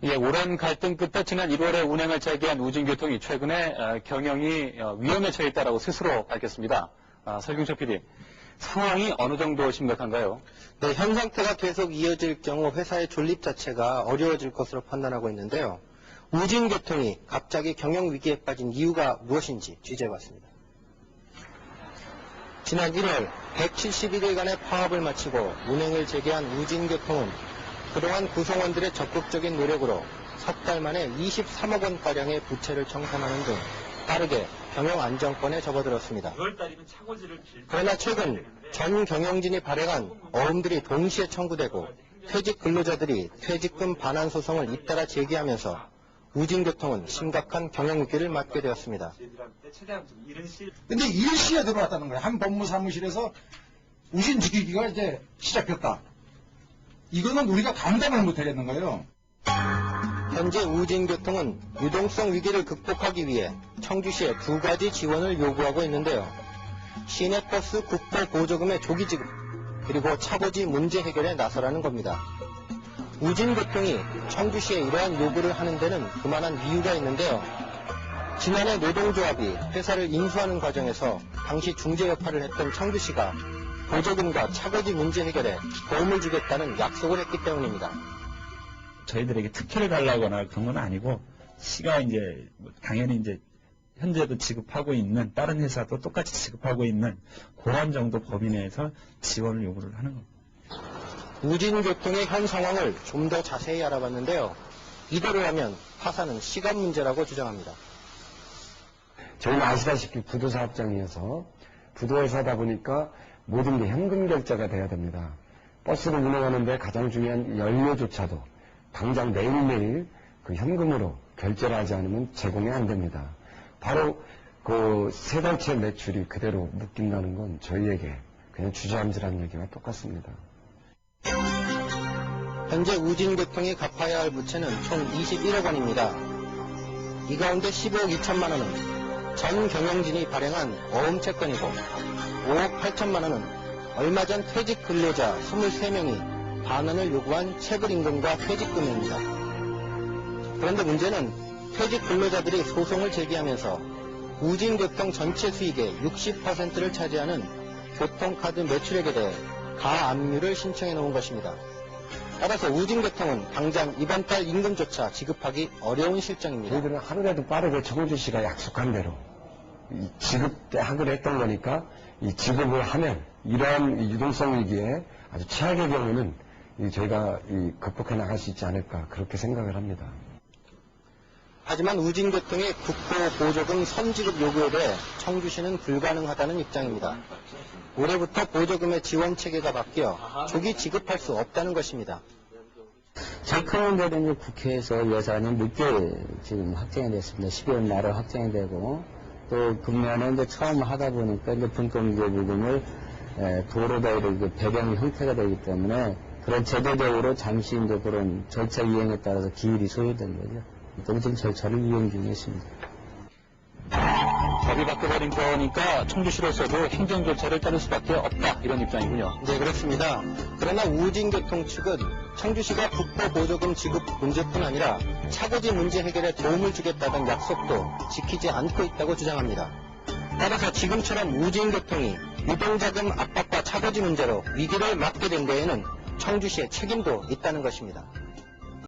예, 오랜 갈등 끝에 지난 1월에 운행을 재개한 우진교통이 최근에 경영이 위험에 처했다라고 스스로 밝혔습니다. 설경철 PD, 상황이 어느 정도 심각한가요? 네, 현 상태가 계속 이어질 경우 회사의 존립 자체가 어려워질 것으로 판단하고 있는데요. 우진교통이 갑자기 경영 위기에 빠진 이유가 무엇인지 취재해봤습니다. 지난 1월 171일간의 파업을 마치고 운행을 재개한 우진교통은 그동안 구성원들의 적극적인 노력으로 석 달 만에 23억 원가량의 부채를 청산하는 등 빠르게 경영 안정권에 접어들었습니다. 그러나 최근 전 경영진이 발행한 어음들이 동시에 청구되고 퇴직 근로자들이 퇴직금 반환 소송을 잇따라 제기하면서 우진교통은 심각한 경영 위기를 맞게 되었습니다. 근데 일시에 들어왔다는 거예요. 한 법무사무실에서 우진 지키기가 이제 시작됐다. 이거는 우리가 감당을 못하겠는 거예요. 현재 우진교통은 유동성 위기를 극복하기 위해 청주시에 두 가지 지원을 요구하고 있는데요. 시내버스 국보 보조금의 조기 지급, 그리고 차고지 문제 해결에 나서라는 겁니다. 우진교통이 청주시에 이러한 요구를 하는 데는 그만한 이유가 있는데요. 지난해 노동조합이 회사를 인수하는 과정에서 당시 중재 역할을 했던 청주시가 보조금과 차고지 문제 해결에 도움을 주겠다는 약속을 했기 때문입니다. 저희들에게 특혜를 달라거나 그런 건 아니고, 시가 이제 당연히 이제 현재도 지급하고 있는 다른 회사도 똑같이 지급하고 있는 그런 정도 범위 내에서 지원을 요구를 하는 겁니다. 우진교통의 현 상황을 좀 더 자세히 알아봤는데요. 이대로라면 파산은 시간 문제라고 주장합니다. 저희는 아시다시피 부도사업장이어서 부도회사다 보니까 모든 게 현금 결제가 돼야 됩니다. 버스를 운행하는데 가장 중요한 연료조차도 당장 매일매일 그 현금으로 결제를 하지 않으면 제공이 안 됩니다. 바로 그 세 달치 매출이 그대로 묶인다는 건 저희에게 그냥 주저앉으라는 얘기와 똑같습니다. 현재 우진교통이 갚아야 할 부채는 총 21억 원입니다. 이 가운데 15억 2천만 원은 전 경영진이 발행한 어음채권이고 5억 8천만 원은 얼마 전 퇴직 근로자 23명이 반환을 요구한 체불임금과 퇴직금입니다. 그런데 문제는 퇴직 근로자들이 소송을 제기하면서 우진교통 전체 수익의 60%를 차지하는 교통카드 매출액에 대해 가압류를 신청해 놓은 것입니다. 따라서 우진교통은 당장 이번 달 임금조차 지급하기 어려운 실정입니다. 저희들은 하루라도 빠르게 청주시가 약속한 대로 지급하기로 했던 거니까 이 지급을 하면 이러한 유동성 위기에 아주 최악의 경우는 저희가 극복해 나갈 수 있지 않을까 그렇게 생각을 합니다. 하지만 우진교통의 국고 보조금 선지급 요구에 대해 청주시는 불가능하다는 입장입니다. 올해부터 보조금의 지원 체계가 바뀌어 조기 지급할 수 없다는 것입니다. 제일 큰 문제는 이제 국회에서 예산이 늦게 지금 확정이 됐습니다. 12월 말에 확정이 되고, 또 금년에 이제 처음 하다 보니까 이제 분권제 부분을 도로다 이렇게 배경 형태가 되기 때문에 그런 제도적으로 잠시 이제 그런 절차 이행에 따라서 기일이 소요된 거죠. 또 지금 절차를 이행 중에 있습니다. 법이 바뀌어버린 거니까 청주시로서도 행정 절차를 따를 수밖에 없다, 이런 입장이군요. 네, 그렇습니다. 그러나 우진교통 측은 청주시가 국고 보조금 지급 문제뿐 아니라 차고지 문제 해결에 도움을 주겠다던 약속도 지키지 않고 있다고 주장합니다. 따라서 지금처럼 우진교통이 유동자금 압박과 차고지 문제로 위기를 맞게 된 데에는 청주시의 책임도 있다는 것입니다.